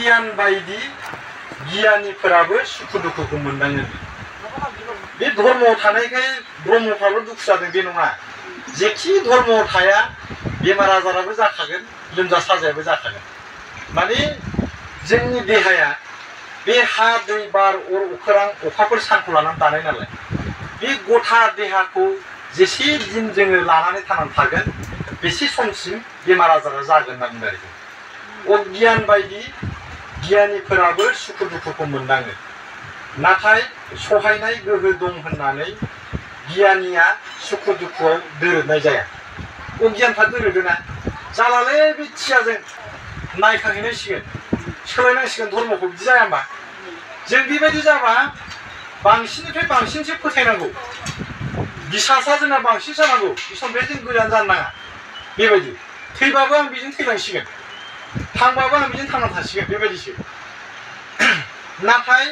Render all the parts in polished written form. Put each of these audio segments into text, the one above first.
अगियान बायदि गियानिफोराबो सुखु दुखुखौ मोनदाङो। बे धर्मआव थानायखाय ब्रह्मफ्राल' दुखु जादों बे नङा। जेखि धर्मआव थाया बेमार आजाराबो जाखागोन, लोमजा साजायाबो जाखागोन। माने जोंनि देहाया बे हा दै बार अर अख्रां अखाफोर सानखौ लानानै दानाय नालाय, बे गथा देहाखौ जेसे दिन जोङो लानानै थांनानै थागोन बेसे समसिम बेमार आजारा जागोन होनना बुंदों आरोखि। अगियान बायदि गियानिफोराबो सुखु दुखुखौ मोनदाङो, नाथाय सहायनाय गोहो दं होननानै गियानिया सुखु दुखुआव दोरोदनाय जाया। अगियानफ्रा दोरोदोना जालालै बे थियाजों नायखांहैनांसिगोन, सोलायनांसिगोन धर्मखौ, बिदि जाया होमबा? जों बेबायदि जाबा बांसिननिफ्राय बांसिनसो फोथायनांगौ, बिसासा जोंना बांसिन जानांगौ, इसनिफ्राय जों गोजान जानो नाङा। बेबायदि थैबाबो आं बेजों थैलांसिगोन, थांबाबो आं बेजों थांना थासिगोन, बेबायदिसो। नाथाय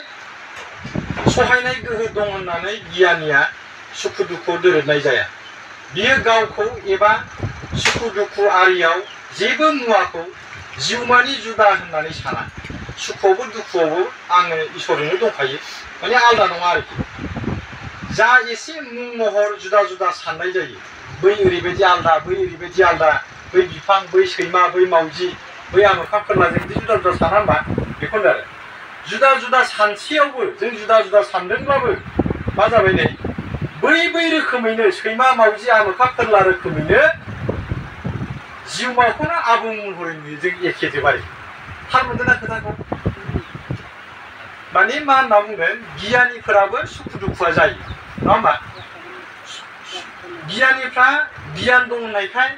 सहायनाय गोहो दं होननानै गियानिया सुखु दुखुआव दोरोदनाय जाया। बियो गावखौ एबा सुखु दुखु आरियाव जेबो मुवाखौ जिउमानि जुदा होननानै साना। सुखुआवबो दुखुआवबो आङो इसोरजोंनो दंखायो, माने आलादा नङा आरोखि। जा एसे मुं महर जुदा जुदा साननाय जायो, बै ओरैबायदि आलादा, बै ओरैबायदि आलादा, बै बिफां, बै सैमा, बै मावजि, बै आमोखा फोरलाजों बिदि जुदा जुदा साना होनबा? बेखौनो आरो जुदा जुदा सानसेयावबो जों जुदा जुदा सानदोंब्लाबो मा जाबाय नै, बै रोखोमैनो सैमा मावजि आमोखा फोरला रोखोमैनो जिउमाखौनो आबुं महरै नुयो जों एखेजोब आरो। थार मोनदोंना खोथाखौ? माने मा होनना बुंगोन, गियानिफोराबो सुखु दुखुआ जायो, नङा होमबा? गियानिफ्रा गियान दं होननायखाय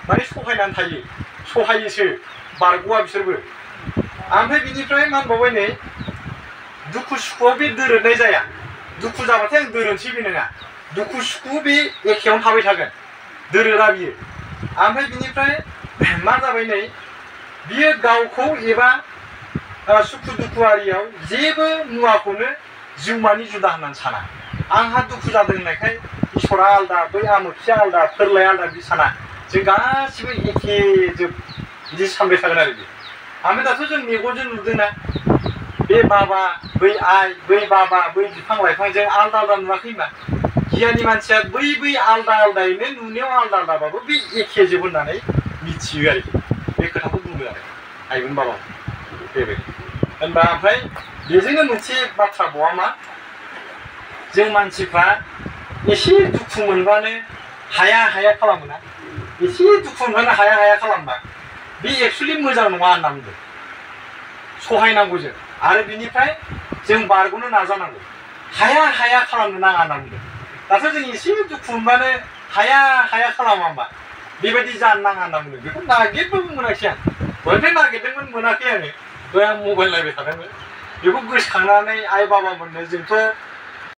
माने सहायनानै थायो, सहायोसो, बारग'आ बिसोरबो। ओमफ्राय बिनिफ्राय मा होनबावबाय नै, दुखु सुखुआव बे दोरोदनाय जाया। दुखु जाबाथाय आं दोरोदसै बे नङा, दुखु सुखु बे एखेयावनो थाबाय थागोन, दोरोदा बियो। ओमफ्राय बिनिफ्राय मा जाबाय नै, बियो गावखौ एबा सुखु दुखुआरियाव जेबो मुवाखौनो जिउमानि जुदा होननानै साना। आंहा दुखु जादों होननायखाय इसोरा आलादा, बै आमोखिया आलादा, फोरलाया आलादा, बिदि साना। जों गासिबो एखे जोब बिदि सानबाय थागोन आरो बे। ओमफ्राय दाथ' जों मेगनजों नुदोंना, बे बाबा, बै आइ, बै बाबा, बै बिफां लाइफांजों आलादा आलादा नुवाखै होनबा? गियानि मानसिया बै आलादा आलादायैनो नुनायाव आलादा आलादाबाबो बे एखे जोब होननानै मिथियो आरोखि। बे खोथाखौ बुंदों आरो आइमोन बाबा बेबायदि होनबा। ओमफ्राय बेजोंनो मोनसे बाथ्रा बावा मा, जों मानसिफ्रा एसे दुखु मोनबानो हाया हाया खालामोना, एसे दुखु मोनबानो हाया हाया खालामबा बे एक्सुवेलि मोजां नङा होनना बुंदों। सहायनांगौ जों, आरो बिनिफ्राय जों बारग'नो नाजानांगौ, हाया हाया खालामनो नाङा होनना बुंदों। दाथ' जों एसे दुखु मोनबानो हाया हाया खालामा होमबा? बेबायदि जानो नाङा होनना बुंदों। बेखौ नागिरबाबो मोनाखै आं, बयनिफ्राय नागिरदोंमोन मोनाखै आङो। दहाय आं मबाइल नायबाय थादोंमोन, बेखौ गोसोखांनानै आइ बाबामोननो जोंथ'